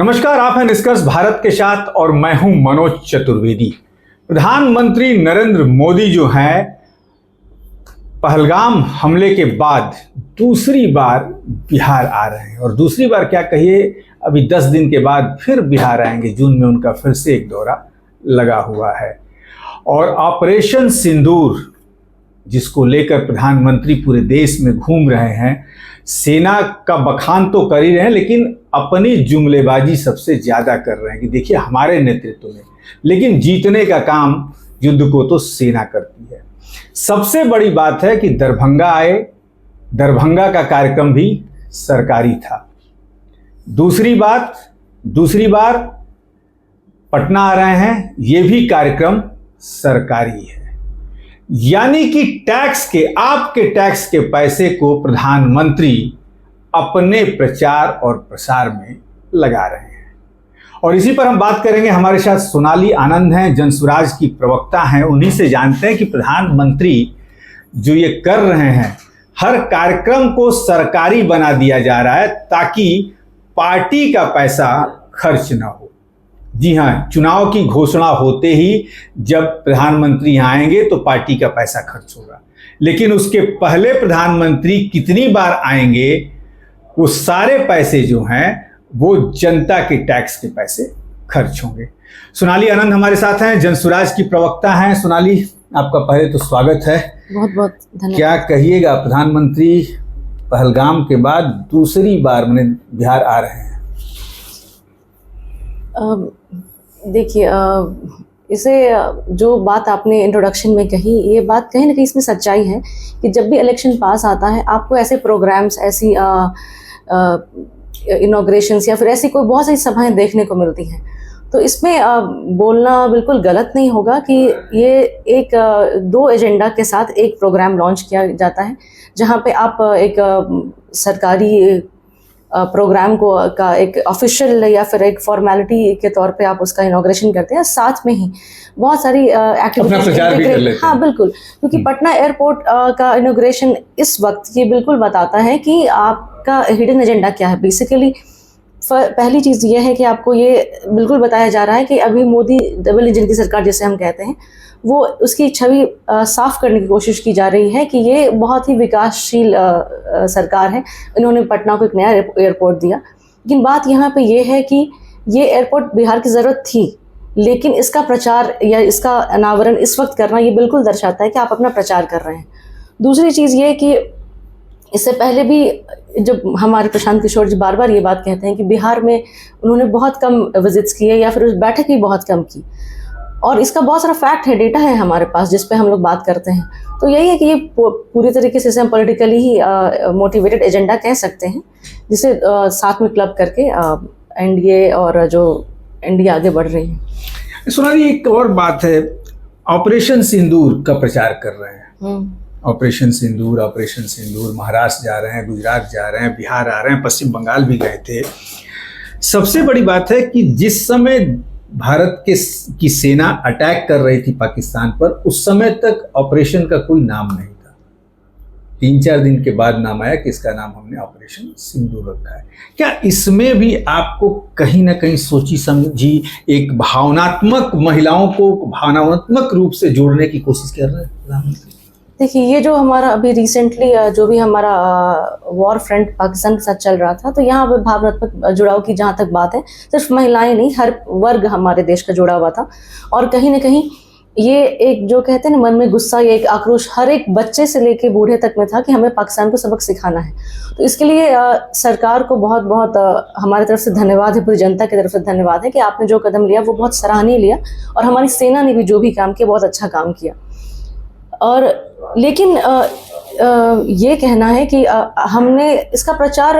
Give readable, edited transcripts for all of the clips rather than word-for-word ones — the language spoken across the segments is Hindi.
नमस्कार, आप हैं निष्कर्ष भारत के साथ और मैं हूं मनोज चतुर्वेदी। प्रधानमंत्री नरेंद्र मोदी जो हैं पहलगाम हमले के बाद दूसरी बार बिहार आ रहे हैं और दूसरी बार क्या कहिए, अभी 10 दिन के बाद फिर बिहार आएंगे। जून में उनका फिर से एक दौरा लगा हुआ है और ऑपरेशन सिंदूर जिसको लेकर प्रधानमंत्री पूरे देश में घूम रहे हैं, सेना का बखान तो कर ही रहे हैं लेकिन अपनी जुमलेबाजी सबसे ज़्यादा कर रहे हैं कि देखिए हमारे नेतृत्व में, लेकिन जीतने का काम युद्ध को तो सेना करती है। सबसे बड़ी बात है कि दरभंगा आए, दरभंगा का कार्यक्रम भी सरकारी था। दूसरी बार पटना आ रहे हैं, ये भी कार्यक्रम सरकारी है। यानी कि आपके टैक्स के पैसे को प्रधानमंत्री अपने प्रचार और प्रसार में लगा रहे हैं। और इसी पर हम बात करेंगे। हमारे साथ सोनाली आनंद हैं, जनसुराज की प्रवक्ता हैं। उन्हीं से जानते हैं कि प्रधानमंत्री जो ये कर रहे हैं, हर कार्यक्रम को सरकारी बना दिया जा रहा है ताकि पार्टी का पैसा खर्च ना हो। जी हाँ, चुनाव की घोषणा होते ही जब प्रधानमंत्री यहाँ आएंगे तो पार्टी का पैसा खर्च होगा, लेकिन उसके पहले प्रधानमंत्री कितनी बार आएंगे, वो सारे पैसे जो हैं वो जनता के टैक्स के पैसे खर्च होंगे। सोनाली आनंद हमारे साथ हैं, जनसुराज की प्रवक्ता हैं। सोनाली, आपका पहले तो स्वागत है। बहुत बहुत धन्यवाद। क्या कहिएगा, प्रधानमंत्री पहलगाम के बाद दूसरी बार बिहार आ रहे हैं? देखिए, इसे जो बात आपने इंट्रोडक्शन में कही, ये बात कहीं ना कहीं इसमें सच्चाई है कि जब भी इलेक्शन पास आता है आपको ऐसे प्रोग्राम्स, ऐसी इनॉग्रेशंस या फिर ऐसी कोई बहुत सारी सभाएं देखने को मिलती हैं। तो इसमें बोलना बिल्कुल गलत नहीं होगा कि ये एक दो एजेंडा के साथ एक प्रोग्राम लॉन्च किया जाता है, जहाँ पे आप एक सरकारी प्रोग्राम को का एक ऑफिशियल या फिर एक फॉर्मेलिटी के तौर पे आप उसका इनॉग्रेशन करते हैं, साथ में ही बहुत सारी एक्टिविटीज। हाँ बिल्कुल, क्योंकि पटना एयरपोर्ट का इनॉग्रेशन इस वक्त ये बिल्कुल बताता है कि आपका हिडन एजेंडा क्या है। बेसिकली पहली चीज़ ये है कि आपको ये बिल्कुल बताया जा रहा है कि अभी मोदी डबल इंजन की सरकार जिसे हम कहते हैं, वो उसकी छवि साफ करने की कोशिश की जा रही है कि ये बहुत ही विकासशील सरकार है। इन्होंने पटना को एक नया एयरपोर्ट दिया, लेकिन बात यहाँ पे ये है कि ये एयरपोर्ट बिहार की ज़रूरत थी, लेकिन इसका प्रचार या इसका अनावरण इस वक्त करना ये बिल्कुल दर्शाता है कि आप अपना प्रचार कर रहे हैं। दूसरी चीज़ ये कि इससे पहले भी जब हमारे प्रशांत किशोर जी बार बार ये बात कहते हैं कि बिहार में उन्होंने बहुत कम विजिट्स किए या फिर उस बैठक भी बहुत कम की, और इसका बहुत सारा फैक्ट है, डेटा है हमारे पास जिस पे हम लोग बात करते हैं। तो यही है कि ये पूरी तरीके से हम पॉलिटिकली ही मोटिवेटेड एजेंडा कह सकते हैं, जिसे साथ में क्लब करके एनडीए और जो इंडिया आगे बढ़ रही है। सोनाली, एक और बात है, ऑपरेशन सिंदूर का प्रचार कर रहे हैं। ऑपरेशन सिंदूर महाराष्ट्र जा रहे हैं, गुजरात जा रहे हैं, बिहार आ रहे हैं, पश्चिम बंगाल भी गए थे। सबसे बड़ी बात है कि जिस समय भारत की सेना अटैक कर रही थी पाकिस्तान पर, उस समय तक ऑपरेशन का कोई नाम नहीं था। 3-4 दिन के बाद नाम आया कि इसका नाम हमने ऑपरेशन सिंदूर रखा है। क्या इसमें भी आपको कहीं ना कहीं सोची समझी एक महिलाओं को भावनात्मक रूप से जोड़ने की कोशिश कर रहे हैं प्रधानमंत्री? देखिए, ये जो हमारा अभी रिसेंटली जो भी हमारा वॉर फ्रंट पाकिस्तान के साथ चल रहा था, तो यहाँ पर भावनात्मक जुड़ाव की जहाँ तक बात है, सिर्फ महिलाएं नहीं, हर वर्ग हमारे देश का जुड़ा हुआ था। और कहीं ना कहीं ये एक जो कहते हैं ना, मन में गुस्सा या एक आक्रोश हर एक बच्चे से लेके बूढ़े तक में था कि हमें पाकिस्तान को सबक सिखाना है। तो इसके लिए सरकार को बहुत बहुत हमारी तरफ से धन्यवाद है, पूरी जनता की तरफ से धन्यवाद है कि आपने जो कदम लिया वो बहुत सराहनीय लिया, और हमारी सेना ने भी जो भी काम किया बहुत अच्छा काम किया। और लेकिन ये कहना है कि हमने इसका प्रचार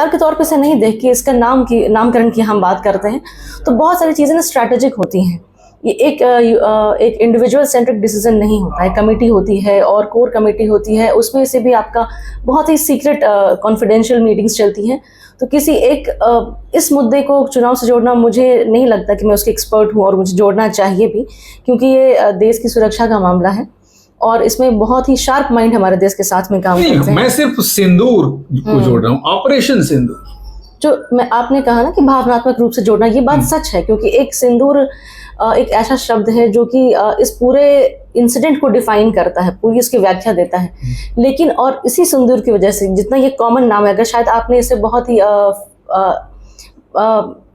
के तौर पे से नहीं देख के इसका नामकरण की हम बात करते हैं, तो बहुत सारी चीज़ें ना स्ट्रैटेजिक होती हैं। ये एक इंडिविजुअल सेंट्रिक डिसीजन नहीं होता है, कमेटी होती है और कोर कमेटी होती है, उसमें से भी आपका बहुत ही सीक्रेट कॉन्फिडेंशियल मीटिंग्स चलती हैं। तो किसी एक इस मुद्दे को चुनाव से जोड़ना, मुझे नहीं लगता कि मैं उसके एक्सपर्ट हूँ और मुझे जोड़ना चाहिए भी, क्योंकि ये देश की सुरक्षा का मामला है और इसमें बहुत ही शार्प माइंड हमारे देश के साथ में काम करते हैं। मैं सिर्फ सिंदूर को जोड़ रहा हूँ, ऑपरेशन सिंदूर। मैं आपने कहा ना कि भावनात्मक रूप से जोड़ना, ये बात सच है, क्योंकि एक सिंदूर एक ऐसा शब्द है जो कि इस पूरे इंसिडेंट को डिफाइन करता है, पूरी इसकी व्याख्या देता है। लेकिन और इसी सिंदूर की वजह से जितना ये कॉमन नाम है, अगर शायद आपने इसे बहुत ही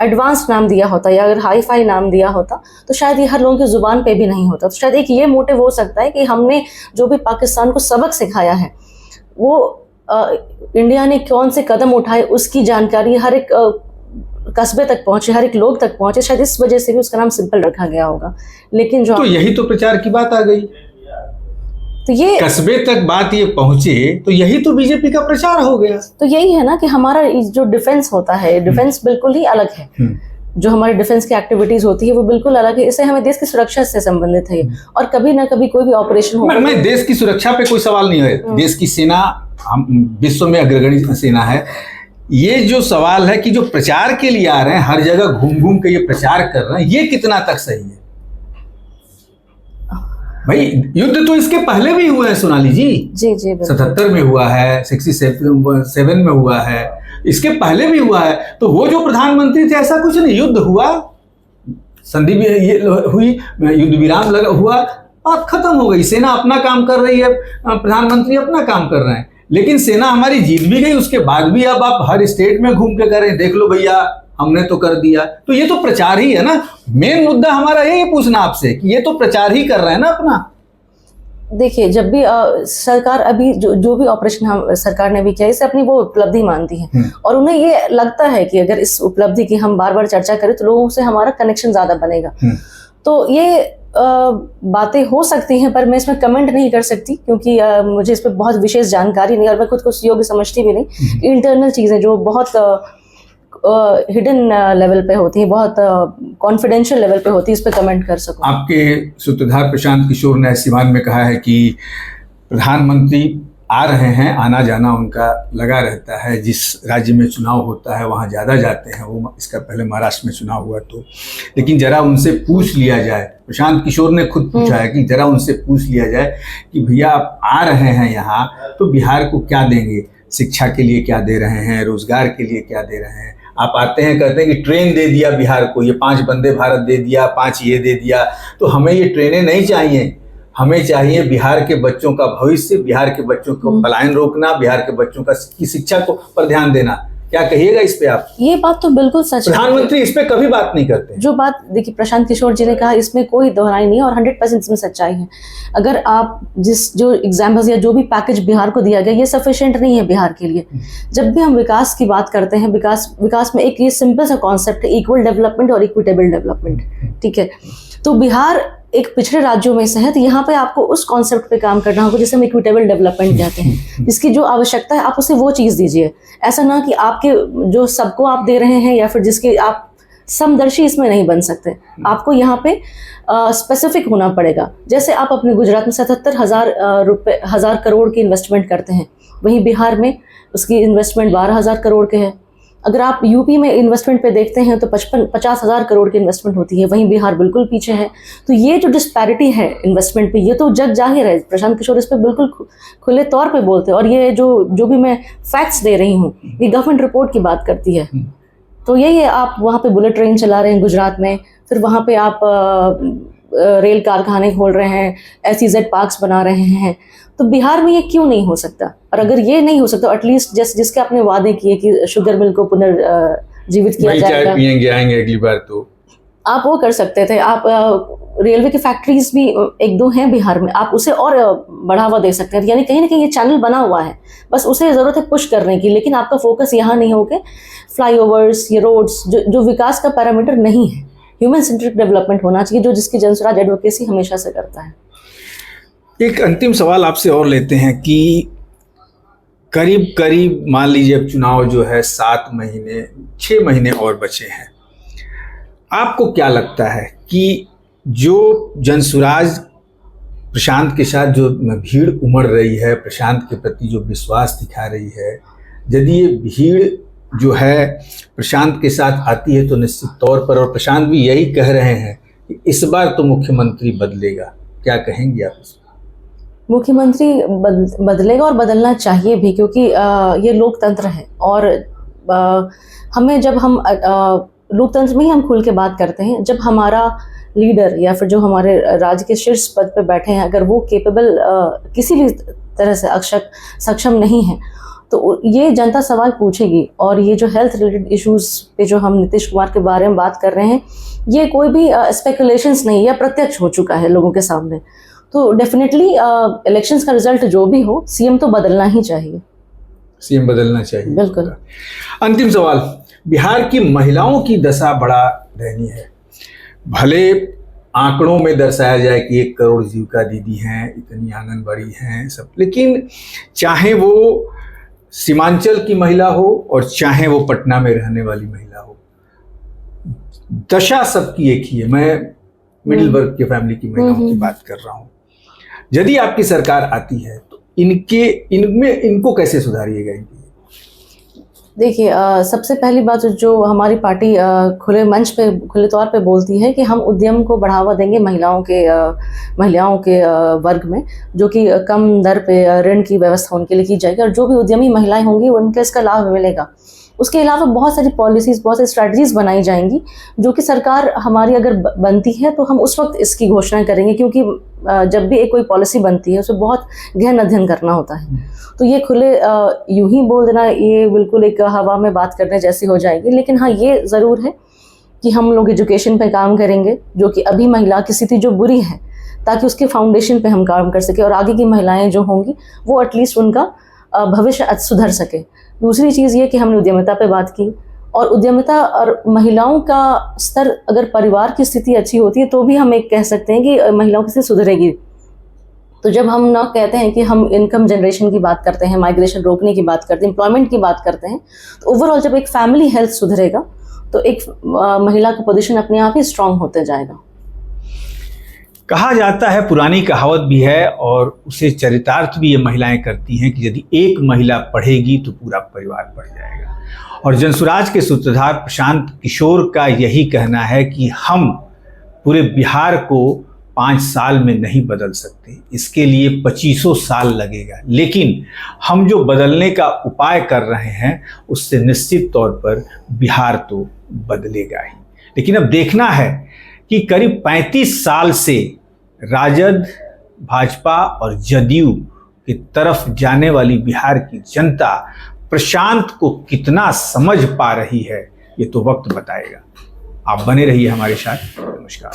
एडवांस नाम दिया होता या अगर हाई फाई नाम दिया होता तो शायद ये हर लोगों की जुबान पे भी नहीं होता। तो शायद एक ये मोटिव हो सकता है कि हमने जो भी पाकिस्तान को सबक सिखाया है वो इंडिया ने कौन से कदम उठाए उसकी जानकारी हर एक कस्बे तक पहुंचे, हर एक लोग तक पहुंचे। शायद इस वजह से भी उसका नाम सिंपल रखा गया होगा। लेकिन जो तो यही तो प्रचार की बात आ गई, तो ये कस्बे तक बात ये पहुंचे तो यही तो बीजेपी का प्रचार हो गया। तो यही है ना कि हमारा जो डिफेंस होता है, डिफेंस बिल्कुल ही अलग है। जो हमारी डिफेंस की एक्टिविटीज होती है वो बिल्कुल अलग है। इससे हमें देश की सुरक्षा से संबंधित है और कभी ना कभी कोई भी ऑपरेशन हो। मैं देश की सुरक्षा पे कोई सवाल नहीं है, देश की सेना विश्व में अग्रगणी सेना है। ये जो सवाल है कि जो प्रचार के लिए आ रहे हैं, हर जगह घूम घूम के ये प्रचार कर रहे हैं, ये कितना तक सही है? भाई युद्ध तो इसके पहले भी हुए हैं सोनाली जी। जी 77 में हुआ है, 67 में हुआ है, इसके पहले भी हुआ है। तो वो जो प्रधानमंत्री थे ऐसा कुछ नहीं, युद्ध हुआ, संधि भी हुई, युद्ध विराम लगा हुआ, बात खत्म हो गई। सेना अपना काम कर रही है, प्रधानमंत्री अपना काम कर रहे हैं। लेकिन सेना हमारी जीत भी गई, उसके बाद भी अब आप हर स्टेट में घूम के करें, देख लो भैया हमने तो कर दिया। तो ये तो प्रचार ही है ना। मेन मुद्दा हमारा यही पूछना आपसे कि ये तो प्रचार ही कर रहे हैं ना अपना। देखिए, जब भी सरकार अभी जो भी ऑपरेशन हम सरकार ने भी किया, इसे अपनी वो उपलब्धि मानती है और उन्हें ये लगता है कि अगर इस उपलब्धि की हम बार बार चर्चा करें तो लोगों से हमारा कनेक्शन ज्यादा बनेगा। तो ये बातें हो सकती हैं, पर मैं इसमें कमेंट नहीं कर सकती क्योंकि मुझे इस पर बहुत विशेष जानकारी नहीं और मैं खुद को योग्य समझती भी नहीं। इंटरनल चीज़ें जो बहुत हिडन लेवल पे होती है, बहुत कॉन्फिडेंशियल लेवल पे होती है, इस पे कमेंट कर सकूं। आपके सूत्रधार प्रशांत किशोर ने सिवान में कहा है कि प्रधानमंत्री आ रहे हैं, आना जाना उनका लगा रहता है, जिस राज्य में चुनाव होता है वहाँ ज़्यादा जाते हैं। वो इसका पहले महाराष्ट्र में चुनाव हुआ तो, लेकिन ज़रा उनसे पूछ लिया जाए, प्रशांत किशोर ने खुद पूछा है कि ज़रा उनसे पूछ लिया जाए कि भैया आप आ रहे हैं यहाँ तो बिहार को क्या देंगे, शिक्षा के लिए क्या दे रहे हैं, रोजगार के लिए क्या दे रहे हैं। आप आते हैं कहते हैं कि ट्रेन दे दिया बिहार को, ये 5 वंदे भारत दे दिया, 5 ये दे दिया। तो हमें ये ट्रेनें नहीं चाहिए, हमें चाहिए बिहार के बच्चों का भविष्य, बिहार के बच्चों को पलायन रोकना, बिहार के बच्चों की शिक्षा को पर ध्यान देना। क्या कहिएगा इस पे आप? ये बात तो बिल्कुल सच है। प्रधानमंत्री इस पे कभी बात नहीं करते। जो बात देखिए प्रशांत किशोर जी ने कहा, इसमें कोई दोहराई नहीं है और 100% इसमें सच्चाई है। अगर आप जो एग्जाम्पल्स या जो भी पैकेज बिहार को दिया गया, ये सफिशिएंट नहीं है बिहार के लिए। जब भी हम विकास की बात करते हैं, विकास में एक ये सिंपल सा कॉन्सेप्ट है, इक्वल डेवलपमेंट और इक्विटेबल डेवलपमेंट। ठीक है, तो बिहार एक पिछड़े राज्यों में से है, तो यहाँ पे आपको उस कॉन्सेप्ट पे काम करना होगा जिसे हम इक्विटेबल डेवलपमेंट कहते हैं। जिसकी जो आवश्यकता है आप उसे वो चीज़ दीजिए। ऐसा ना कि आपके जो सबको आप दे रहे हैं या फिर जिसके आप समदर्शी इसमें नहीं बन सकते। आपको यहाँ पे स्पेसिफिक होना पड़ेगा। जैसे आप अपने गुजरात में 77,000 करोड़ की इन्वेस्टमेंट करते हैं, वहीं बिहार में उसकी इन्वेस्टमेंट 12,000 करोड़ के है। अगर आप यूपी में इन्वेस्टमेंट पे देखते हैं तो 50,000 करोड़ की इन्वेस्टमेंट होती है, वहीं बिहार बिल्कुल पीछे है। तो ये जो डिस्पैरिटी है इन्वेस्टमेंट पे, ये तो जग जाहिर है। प्रशांत किशोर इस पे बिल्कुल खुले तौर पे बोलते हैं और ये जो भी मैं फैक्ट्स दे रही हूँ, ये गवर्नमेंट रिपोर्ट की बात करती है। तो यही है, आप वहाँ पे बुलेट ट्रेन चला रहे हैं गुजरात में, फिर वहाँ पे आप रेल कारखाने खोल रहे हैं, SEZ पार्क्स बना रहे हैं। तो बिहार में ये क्यों नहीं हो सकता? और अगर ये नहीं हो सकता, एटलीस्ट जिसके आपने वादे किए कि शुगर मिल को पुनर्जीवित किया जाएगा, चाय पिएंगे आएंगे अगली बार, तो आप वो कर सकते थे। आप रेलवे की फैक्ट्रीज भी 1-2 हैं बिहार में, आप उसे और बढ़ावा दे सकते हैं। यानी कहीं ना कहीं ये चैनल बना हुआ है, बस उसे ज़रूरत है पुश करने की। लेकिन आपका फोकस यहाँ नहीं हो के फ्लाईओवर्स, ये रोड्स जो विकास का पैरामीटर नहीं है। ह्यूमन सेंट्रिक डेवलपमेंट होना चाहिए, जिसकी जनसुराज एडवोकेसी हमेशा से करता है। एक अंतिम सवाल आपसे और लेते हैं कि करीब मान लीजिए अब चुनाव जो है 6 महीने और बचे हैं। आपको क्या लगता है कि जो जनसुराज प्रशांत के साथ जो भीड़ उमड़ रही है, प्रशांत के प्रति जो विश्वास दिखा रही है, यदि ये भीड़ जो है प्रशांत के साथ आती है तो निश्चित तौर पर, और प्रशांत भी यही कह रहे हैं कि इस बार तो मुख्यमंत्री बदलेगा, क्या कहेंगे आप इस? मुख्यमंत्री बदलेगा और बदलना चाहिए भी, क्योंकि ये लोकतंत्र है और हमें जब हम लोकतंत्र में ही हम खुल के बात करते हैं, जब हमारा लीडर या फिर जो हमारे राज्य के शीर्ष पद पे बैठे हैं अगर वो केपेबल किसी भी तरह से सक्षम नहीं है तो ये जनता सवाल पूछेगी। और ये जो हेल्थ रिलेटेड इश्यूज पे जो हम नीतीश कुमार के बारे में बात कर रहे हैं, ये कोई भी स्पेकुलेशंस नहीं, या प्रत्यक्ष हो चुका है लोगों के सामने। तो डेफिनेटली इलेक्शंस का रिजल्ट जो भी हो, सीएम तो बदलना ही चाहिए। सीएम बदलना चाहिए, बिल्कुल। अंतिम सवाल, बिहार की महिलाओं की दशा बड़ा दयनीय है। भले आंकड़ों में दर्शाया जाए कि 1 करोड़ जीविका दीदी हैं, इतनी आंगनबाड़ी हैं सब, लेकिन चाहे वो सीमांचल की महिला हो और चाहे वो पटना में रहने वाली महिला हो, दशा सबकी एक ही है। मैं मिडिल वर्ग के फैमिली की महिलाओं की बात कर रहा हूँ। यदि आपकी सरकार आती है तो इनको कैसे सुधारिएगा? इनकी देखिए, सबसे पहली बात जो हमारी पार्टी खुले मंच पे खुले तौर पे बोलती है कि हम उद्यम को बढ़ावा देंगे महिलाओं के वर्ग में, जो कि कम दर पे ऋण की व्यवस्था उनके लिए की जाएगी और जो भी उद्यमी महिलाएं होंगी उनके इसका लाभ मिलेगा। उसके अलावा बहुत सारी पॉलिसीज़, बहुत सारी स्ट्रैटेजीज़ बनाई जाएंगी जो कि सरकार हमारी अगर बनती है तो हम उस वक्त इसकी घोषणा करेंगे, क्योंकि जब भी एक कोई पॉलिसी बनती है उसमें बहुत गहन अध्ययन करना होता है। तो ये खुले यूं ही बोल देना, ये बिल्कुल एक हवा में बात करने जैसी हो जाएगी। लेकिन हाँ, ये ज़रूर है कि हम लोग एजुकेशन पे काम करेंगे, जो कि अभी महिला की स्थिति जो बुरी है, ताकि उसके फाउंडेशन पे हम काम कर सकें और आगे की महिलाएं जो होंगी वो एटलीस्ट उनका भविष्य सुधर सके। दूसरी चीज़ ये कि हमने उद्यमिता पे बात की, और उद्यमिता और महिलाओं का स्तर, अगर परिवार की स्थिति अच्छी होती है तो भी हम एक कह सकते हैं कि महिलाओं की स्थिति सुधरेगी। तो जब हम ना कहते हैं कि हम इनकम जनरेशन की बात करते हैं, माइग्रेशन रोकने की बात करते हैं, एम्प्लॉयमेंट की बात करते हैं, तो ओवरऑल जब एक फैमिली हेल्थ सुधरेगा तो एक महिला का पोजीशन अपने आप ही स्ट्रांग होते जाएगा। कहा जाता है, पुरानी कहावत भी है और उसे चरितार्थ भी ये महिलाएं करती हैं कि यदि एक महिला पढ़ेगी तो पूरा परिवार पढ़ जाएगा। और जनसुराज के सूत्रधार प्रशांत किशोर का यही कहना है कि हम पूरे बिहार को 5 साल में नहीं बदल सकते, इसके लिए 2500 साल लगेगा। लेकिन हम जो बदलने का उपाय कर रहे हैं उससे निश्चित तौर पर बिहार तो बदलेगा ही। लेकिन अब देखना है कि करीब 35 साल से राजद, भाजपा और जदयू की तरफ जाने वाली बिहार की जनता प्रशांत को कितना समझ पा रही है, ये तो वक्त बताएगा। आप बने रहिए हमारे साथ। नमस्कार।